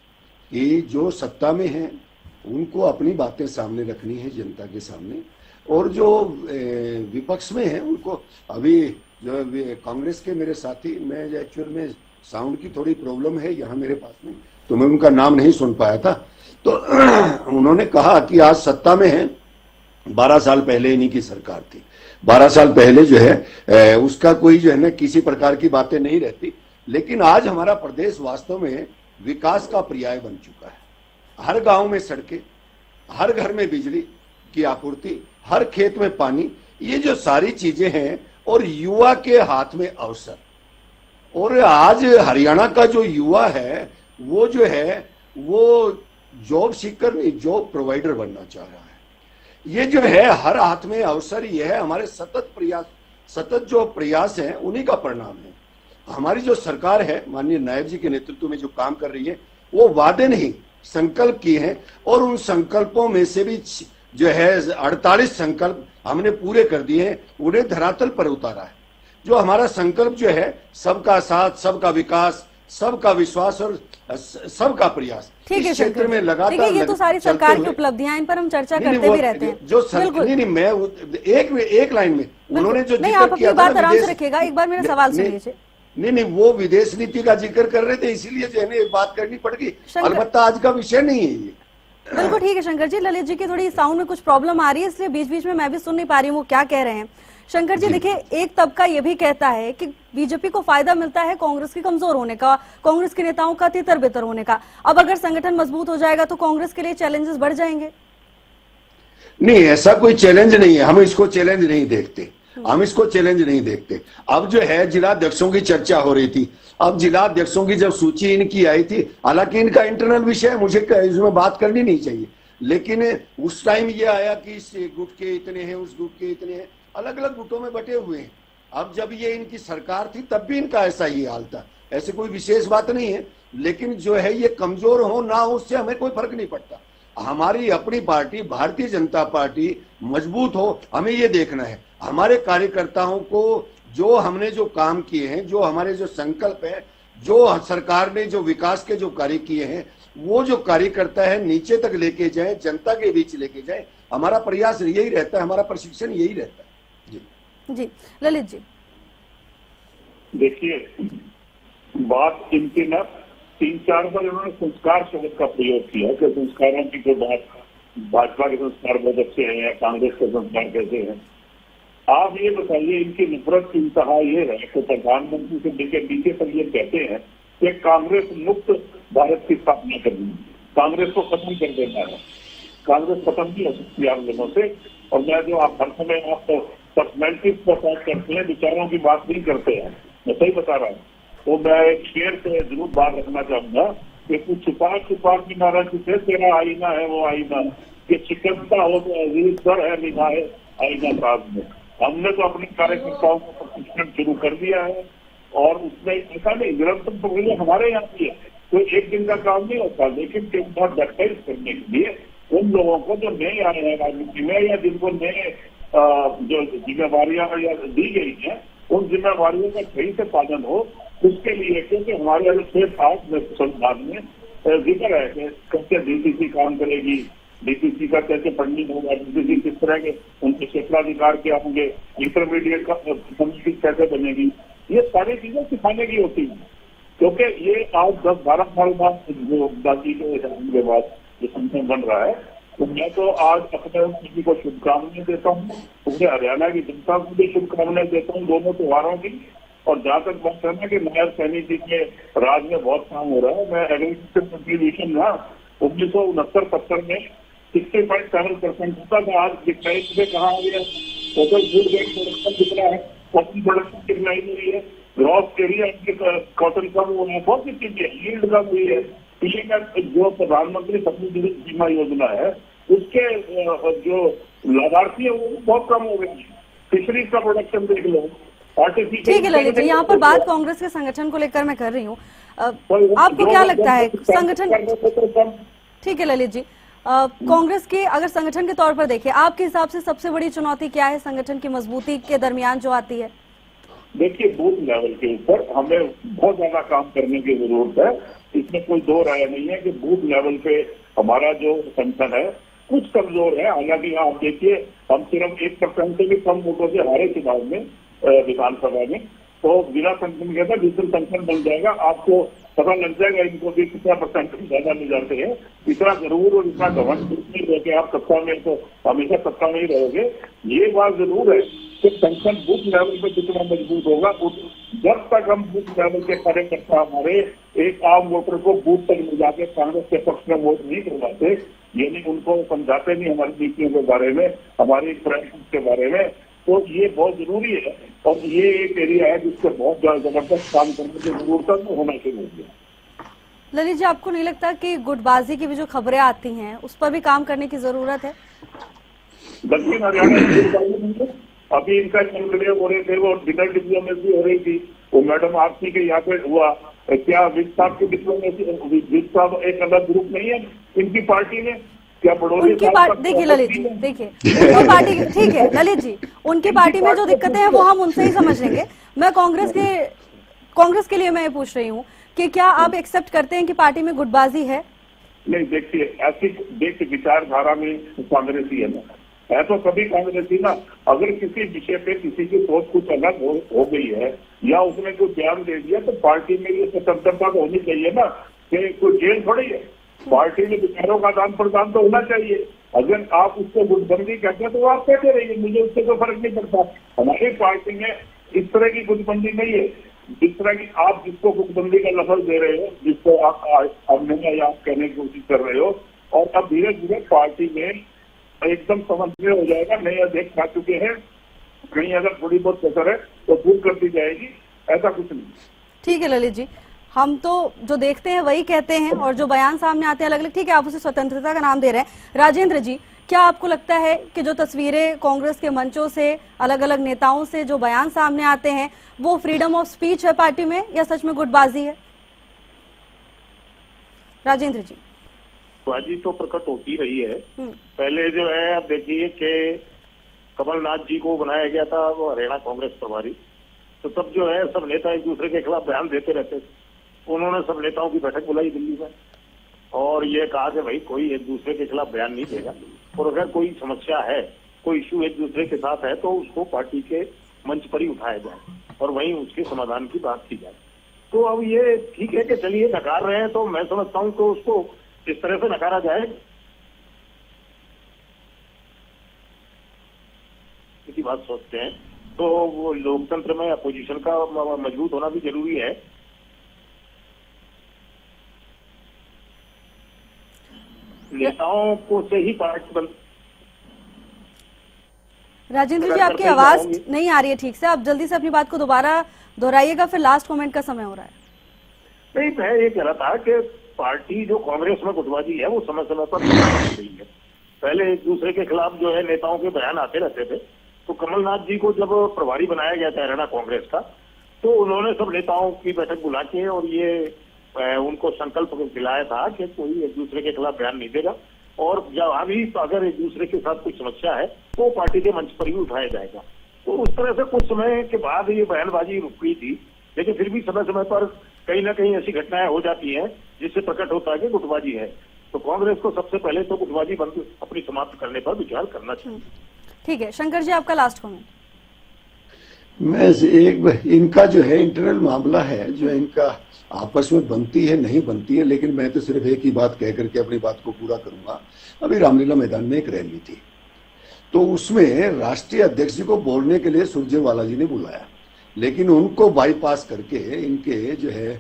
कि जो सत्ता में है उनको अपनी बातें सामने रखनी है जनता के सामने, और जो विपक्ष में है उनको, अभी जो कांग्रेस के मेरे साथी, मैं एक्चुअल में साउंड की थोड़ी प्रॉब्लम है यहाँ मेरे पास में, तो मैं उनका नाम नहीं सुन पाया था, तो उन्होंने कहा कि आज सत्ता में है, 12 साल पहले इन्हीं की सरकार थी, 12 साल पहले जो है उसका कोई जो है ना किसी प्रकार की बातें नहीं रहती, लेकिन आज हमारा प्रदेश वास्तव में विकास का पर्याय बन चुका है। हर गांव में सड़कें, हर घर में बिजली की आपूर्ति, हर खेत में पानी, ये जो सारी चीजें हैं, और युवा के हाथ में अवसर। और आज हरियाणा का जो युवा है वो जो है वो जॉब सीकर नहीं, जॉब प्रोवाइडर बनना चाह रहा है। ये जो है हर हाथ में अवसर, ये है हमारे सतत जो प्रयास हैं उन्हीं का परिणाम है। हमारी जो सरकार है माननीय नायब जी के नेतृत्व में जो काम कर रही है वो वादे नहीं संकल्प किए हैं, और उन संकल्पों में से भी जो है 48 संकल्प हमने पूरे कर दिए हैं, उन्हें धरातल पर उतारा है। जो हमारा संकल्प जो है सबका साथ, सबका विकास, सबका विश्वास और सबका प्रयास, ठीक है क्षेत्र में लगातार, ये तो सारी सरकार की उपलब्धियां, इन पर हम चर्चा करते भी रहते हैं। जो नहीं, मैं एक लाइन में उन्होंने जो नहीं, आप अपनी बात आराम से रखिएगा, एक बार मेरा सवाल सुन लीजिए। नहीं, वो विदेश नीति का जिक्र कर रहे थे, इसीलिए जो है बात करनी पड़ गई, अलबत्ता आज का विषय नहीं है ये। बिल्कुल ठीक है शंकर जी, ललित जी की थोड़ी साउंड में कुछ प्रॉब्लम आ रही है, इसलिए बीच बीच में मैं भी सुन नहीं पा रही हूँ वो क्या कह रहे हैं। शंकर जी देखिए, एक तबका ये भी कहता है कि बीजेपी को फायदा मिलता है कांग्रेस के कमजोर होने का, कांग्रेस के नेताओं का तितर बितर होने का। अब अगर संगठन मजबूत हो जाएगा तो कांग्रेस के लिए चैलेंजेस बढ़ जाएंगे। नहीं, ऐसा कोई चैलेंज नहीं है, हम इसको चैलेंज नहीं देखते, हम इसको चैलेंज नहीं देखते। अब जो है जिलाध्यक्षों की चर्चा हो रही थी, अब जिलाध्यक्षों की जब सूची इनकी आई थी, हालांकि इनका इंटरनल विषय है, मुझे इसमें बात करनी नहीं चाहिए, लेकिन उस टाइम ये आया कि इस गुट के इतने हैं, उस गुट के इतने हैं, अलग अलग गुटों में बटे हुए हैं। अब जब ये इनकी सरकार थी तब भी इनका ऐसा ही हाल था, ऐसे कोई विशेष बात नहीं है, लेकिन जो है ये कमजोर हो ना हो उससे हमें कोई फर्क नहीं पड़ता। हमारी अपनी पार्टी भारतीय जनता पार्टी मजबूत हो, हमें ये देखना है। हमारे कार्यकर्ताओं को जो हमने जो काम किए हैं, जो हमारे जो संकल्प है, जो सरकार ने जो विकास के जो कार्य किए हैं, वो जो कार्यकर्ता है नीचे तक लेके जाए, जनता के बीच लेके जाए। हमारा प्रयास यही रहता है, हमारा प्रशिक्षण यही रहता है। जी ललित जी। देखिए, बात इनकी ना 3-4 बार इन्होंने संस्कार शब्द का प्रयोग किया कि संस्कारों की कोई बात, भाजपा के संस्कार बहुत अच्छे हैं या कांग्रेस के संस्कार कैसे हैं। आप ये बताइए, इनकी नफरत की इंतहा ये है कि प्रधानमंत्री से लेकर नीचे तक ये कहते हैं कि कांग्रेस मुक्त भारत की स्थापना करनी है, कांग्रेस को खत्म कर देना है। कांग्रेस खत्म नहीं हो सकती आप लोगों से। और मैं जो आप हर समय आप पर्सनैलिटीज पर बात करते हैं, विचारों की बात नहीं करते हैं, मैं सही बता रहा हूँ। तो मैं एक शेर से जरूर बात रखना चाहूंगा कि कुछ छुपा छुपा के नारा किसे तेरा आईना है वो आईना, कि चिकनता हो तो अजीज पर है निगाहे आईना साज में। हमने तो अपने कार्यकर्ताओं को प्रशिक्षण शुरू कर दिया है और उसमें ऐसा नहीं, निरंतर प्रक्रिया हमारे यहाँ की है, तो एक दिन का काम नहीं होता। लेकिन एक बार डॉक्टराइज करने के लिए उन लोगों को जो नए आए हैं राजनीति में या जिनको नए जो जिम्मेवारियां दी गई हैं, उन जिम्मेवारियों का सही से पालन हो, उसके लिए, क्योंकि हमारे 6-8 में संविधान में जिक्र है कि कैसे डीसीसी काम करेगी, डीसीसी का कैसे फंडिंग होगा, डीसीसी किस तरह के उनके क्षेत्राधिकार क्या होंगे, इंटरमीडिएट का समिति कैसे बनेगी, ये सारी चीजें सिखाने की होती है। क्योंकि ये आज 10-12 साल बाद जो बाकी के बाद जो संगठन बन रहा है, तो मैं तो आज अपने किसी को शुभकामनाएं देता हूँ, पूरे हरियाणा की जनता को भी शुभकामनाएं देता हूँ दोनों त्योहारों की। और जहाँ तक बात करना कि नायब सैनी जी के राज में बहुत काम हो रहा है, मैं एग्रीकल्चर कंट्रीब्यूशन ना 1969-70 में 60.7% होता था, आज डिक्लाइन में कहाँ आ गया, टोटल फूड ग्रेन प्रोडक्शन कितना है, कॉटन प्रोडक्शन डिक्लाइन हुई है, ग्रॉस एरिया कॉटन कम हुआ है, बहुत सी चीजें, यील्ड कम हुई है। पीएम जो प्रधानमंत्री फसल बीमा योजना है, उसके जो लाभार्थी है वो बहुत कम हो गए। फिशरीज का प्रोडक्शन देख लो। ठीक है ललित जी, यहाँ पर बात कांग्रेस के संगठन को लेकर मैं कर रही हूँ। आपको क्या लगता है संगठन? ठीक है ललित जी, कांग्रेस के अगर संगठन के तौर पर देखें, आपके हिसाब से सबसे बड़ी चुनौती क्या है संगठन की मजबूती के दरमियान जो आती है? देखिए, बूथ लेवल के ऊपर हमें बहुत ज्यादा काम करने की जरूरत है, इसमें कोई दो राय नहीं है कि बूथ लेवल पे हमारा जो संगठन है कुछ कमजोर है। हालांकि आप देखिए, हम सिर्फ 1% से भी कम वोटों से हारे चुनाव में विधानसभा में, तो बिना संगठन के अंदर डिजिटल संगठन बन जाएगा, आपको पता लग जाएगा इनको भी कितना परसेंट ज्यादा मिल जाते हैं। इतना जरूर और इतना घमंड नहीं रहोगे आप सत्ता में, तो हमेशा सत्ता में ही रहोगे। ये बात जरूर है कि संगठन बूथ लेवल पे जितना मजबूत होगा, जब तक हम बूथ लेवल के कार्यकर्ता हमारे एक आम वोटर को बूथ तक ले जाके कांग्रेस के पक्ष में वोट नहीं करवाते, यानी उनको समझाते नहीं हमारी नीतियों के बारे में, हमारी प्रयासों के बारे में, तो ये बहुत जरूरी है। और ये एक एरिया है जिससे बहुत जबरदस्त काम करने की जरूरत होना शुरू हो गया। ललित जी, आपको नहीं लगता कि गुटबाजी की भी जो खबरें आती हैं उस पर भी काम करने की जरूरत है? दक्षिण हरियाणा में अभी इनका चल हो रहे थे, वो डिनर डिप्लोमेसी हो रही थी, वो मैडम आरती के यहाँ पे हुआ। क्या विज साहब की डिप्लोमेसी, विज साहब एक अलग ग्रुप नहीं है इनकी पार्टी में? क्या उनकी पार्टी, देखिए ललित जी, देखिए उनकी पार्टी, ठीक है ललित जी, उनकी पार्टी में जो दिक्कतें हैं वो हम उनसे ही समझ लेंगे। मैं कांग्रेस के लिए मैं ये पूछ रही हूँ कि क्या आप एक्सेप्ट करते हैं कि पार्टी में गुटबाजी है? नहीं, देखिए, ऐसी देखिए विचारधारा में कांग्रेसी है ना, है तो सभी कांग्रेसी ना। अगर किसी विषय पे किसी की सोच कुछ अलग हो गई है या उसने कुछ बयान दे दिया, तो पार्टी में ये स्वतंत्रता तो होनी चाहिए ना, कि कोई जेल थोड़ी है। पार्टी में विचारों का आदान प्रदान तो होना चाहिए। अगर आप उसको गुटबंदी कहते हैं तो आप कहते रहिए, मुझे उससे कोई फर्क नहीं पड़ता। हमारी पार्टी में इस तरह की गुटबंदी नहीं है जिस तरह की आप जिसको गुटबंदी का लफ्ज दे रहे हो, जिसको आप कहने की कोशिश कर रहे हो। और अब धीरे धीरे पार्टी में एकदम समन्वय हो जाएगा। नए अध्यक्ष आ चुके हैं, कहीं अगर थोड़ी बहुत कसर है तो दूर कर दी जाएगी, ऐसा कुछ नहीं। ठीक है ललित जी, हम तो जो देखते हैं वही कहते हैं और जो बयान सामने आते हैं अलग अलग, ठीक है, आप उसे स्वतंत्रता का नाम दे रहे हैं। राजेंद्र जी, क्या आपको लगता है कि जो तस्वीरें कांग्रेस के मंचों से अलग अलग नेताओं से जो बयान सामने आते हैं वो फ्रीडम ऑफ स्पीच है पार्टी में, या सच में गुटबाजी है? राजेंद्र जी। गुटबाजी तो प्रकट होती रही है। पहले जो है आप देखिए कि कमलनाथ जी को बनाया गया था वो हरियाणा कांग्रेस प्रभारी, तो तब जो है सब नेता एक दूसरे के खिलाफ बयान देते रहते थे। उन्होंने सब नेताओं की बैठक बुलाई दिल्ली में और ये कहा कि भाई कोई एक दूसरे के खिलाफ बयान नहीं देगा, और अगर कोई समस्या है, कोई इश्यू एक दूसरे के साथ है तो उसको पार्टी के मंच पर ही उठाया जाए और वहीं उसके समाधान की बात की जाए। तो अब ये ठीक है कि चलिए नकार रहे हैं, तो मैं समझता हूं तो उसको इस तरह से नकारा जाए की बात सोचते हैं, तो वो लोकतंत्र में अपोजिशन का मजबूत होना भी जरूरी है। नेताओं को से ही पार्टी बन। राजेंद्र जी, आपकी आवाज नहीं आ रही है ठीक से, आप जल्दी से अपनी बात को दोबारा दोहराइएगा, फिर लास्ट कमेंट का समय हो रहा है। नहीं, मैं ये कह रहा था कि पार्टी जो कांग्रेस में गुटबाजी है वो समय समय पर रही है। पहले एक दूसरे के खिलाफ जो है नेताओं के बयान आते रहते थे, तो कमलनाथ जी को जब प्रभारी बनाया गया था हरियाणा कांग्रेस का, तो उन्होंने सब नेताओं की बैठक बुला के और ये उनको संकल्प दिलाया था कि कोई एक दूसरे के खिलाफ बयान नहीं देगा, और जब अभी अगर एक दूसरे के साथ कुछ समस्या है तो पार्टी के मंच पर ही उठाया जाएगा। तो उस तरह से कुछ समय के बाद ये बयानबाजी रुक गई थी, लेकिन फिर भी समय समय पर कहीं ना कहीं ऐसी घटनाएं हो जाती हैं जिससे प्रकट होता है कि गुटबाजी है। तो कांग्रेस को सबसे पहले तो गुटबाजी बंद अपनी समाप्त करने पर विचार करना चाहिए। ठीक है, शंकर जी आपका लास्ट कमेंट। मैं एक इनका जो है इंटरनल मामला है, जो इनका आपस में बनती है नहीं बनती है, लेकिन मैं तो सिर्फ एक ही बात कह करके अपनी बात को पूरा करूंगा। अभी रामलीला मैदान में एक रैली थी, तो उसमें राष्ट्रीय अध्यक्ष जी को बोलने के लिए सुरजेवाला जी ने बुलाया, लेकिन उनको बाईपास करके इनके जो है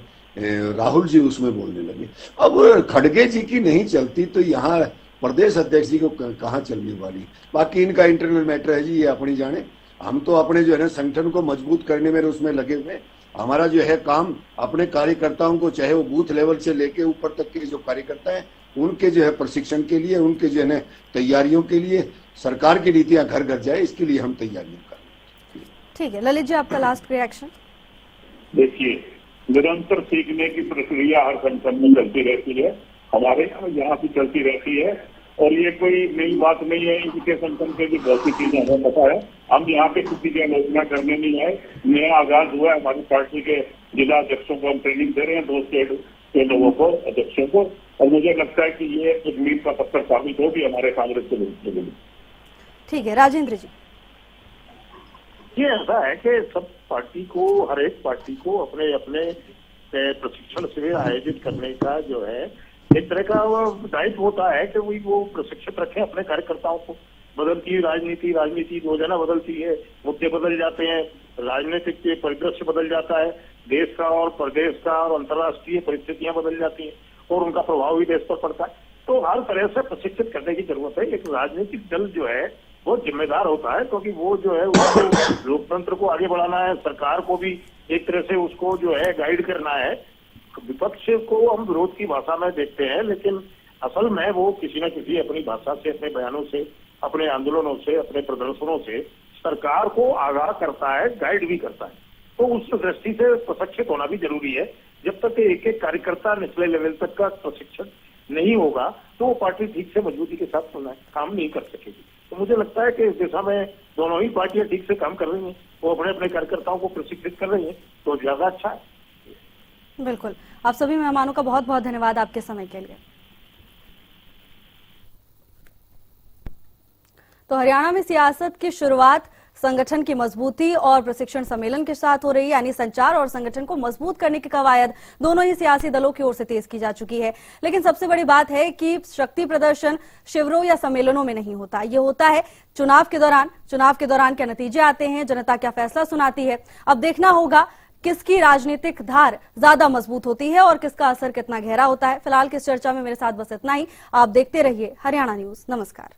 राहुल जी उसमें बोलने लगे। अब खड़गे जी की नहीं चलती तो यहाँ प्रदेश अध्यक्ष जी को कहाँ चलने वाली। बाकी इनका इंटरनल मैटर है जी, ये अपनी जाने। हम तो अपने जो है ना संगठन को मजबूत करने में उसमें लगे हुए। हमारा जो है काम अपने कार्यकर्ताओं को, चाहे वो बूथ लेवल से लेके ऊपर तक के जो कार्यकर्ता हैं, उनके जो है प्रशिक्षण के लिए, उनके जो है ना तैयारियों के लिए सरकार की नीतियां घर घर जाए, इसके लिए हम तैयारियां कर रहे हैं। ठीक है, ललित जी आपका लास्ट रिएक्शन। देखिए, निरंतर सीखने की प्रक्रिया हर संगठन में चलती रहती है, हमारे यहाँ भी चलती रहती है, और ये कोई नई बात नहीं है। इनके संगठन के भी बहुत सी चीजें हमें पता है। हम यहाँ पे किसी की आलोचना करने नहीं आए। नया आगाज हुआ है, हमारी पार्टी के जिला अध्यक्षों को हम ट्रेनिंग दे रहे हैं, 2 स्टेट के लोगों को, अध्यक्षों को, और मुझे लगता है कि ये एक मील का पत्थर साबित होगी हमारे कांग्रेस के लोगों के। ठीक है, राजेंद्र जी। ये ऐसा है कि सब पार्टी को, हर एक पार्टी को अपने अपने प्रशिक्षण शिविर आयोजित करने का जो है एक तरह का दायित्व होता है कि वो प्रशिक्षित रखें अपने कार्यकर्ताओं को। बदलती राजनीति रोजाना बदलती है, मुद्दे बदल जाते हैं, राजनीतिक के परिदृश्य बदल जाता है, देश का और प्रदेश का और अंतर्राष्ट्रीय परिस्थितियां बदल जाती हैं और उनका प्रभाव भी देश पर पड़ता है। तो हर तरह से प्रशिक्षित करने की जरूरत है। एक राजनीतिक दल जो है वो जिम्मेदार होता है, क्योंकि वो जो है उसको लोकतंत्र को आगे बढ़ाना है, सरकार को भी एक तरह से उसको जो है गाइड करना है। विपक्ष को हम विरोध की भाषा में देखते हैं, लेकिन असल में वो किसी न किसी अपनी भाषा से, अपने बयानों से, अपने आंदोलनों से, अपने प्रदर्शनों से सरकार को आगाह करता है, गाइड भी करता है। तो उस दृष्टि से प्रशिक्षित होना भी जरूरी है। जब तक एक एक कार्यकर्ता निचले लेवल तक का प्रशिक्षण नहीं होगा तो वो पार्टी ठीक से मजबूती के साथ काम नहीं कर सकेगी। तो मुझे लगता है कि इस दिशा में दोनों ही पार्टियां ठीक से काम कर रही हैं, वो अपने अपने कार्यकर्ताओं को प्रशिक्षित कर रही हैं, तो ज्यादा अच्छा है। बिल्कुल, आप सभी मेहमानों का बहुत बहुत धन्यवाद आपके समय के लिए। तो हरियाणा में सियासत की शुरुआत संगठन की मजबूती और प्रशिक्षण सम्मेलन के साथ हो रही है, यानी संचार और संगठन को मजबूत करने की कवायद दोनों ही सियासी दलों की ओर से तेज की जा चुकी है। लेकिन सबसे बड़ी बात है कि शक्ति प्रदर्शन शिविरों या सम्मेलनों में नहीं होता, ये होता है चुनाव के दौरान। चुनाव के दौरान क्या नतीजे आते हैं, जनता क्या फैसला सुनाती है, अब देखना होगा किसकी राजनीतिक धार ज्यादा मजबूत होती है और किसका असर कितना गहरा होता है। फिलहाल की इस चर्चा में मेरे साथ बस इतना ही। आप देखते रहिए हरियाणा न्यूज। नमस्कार।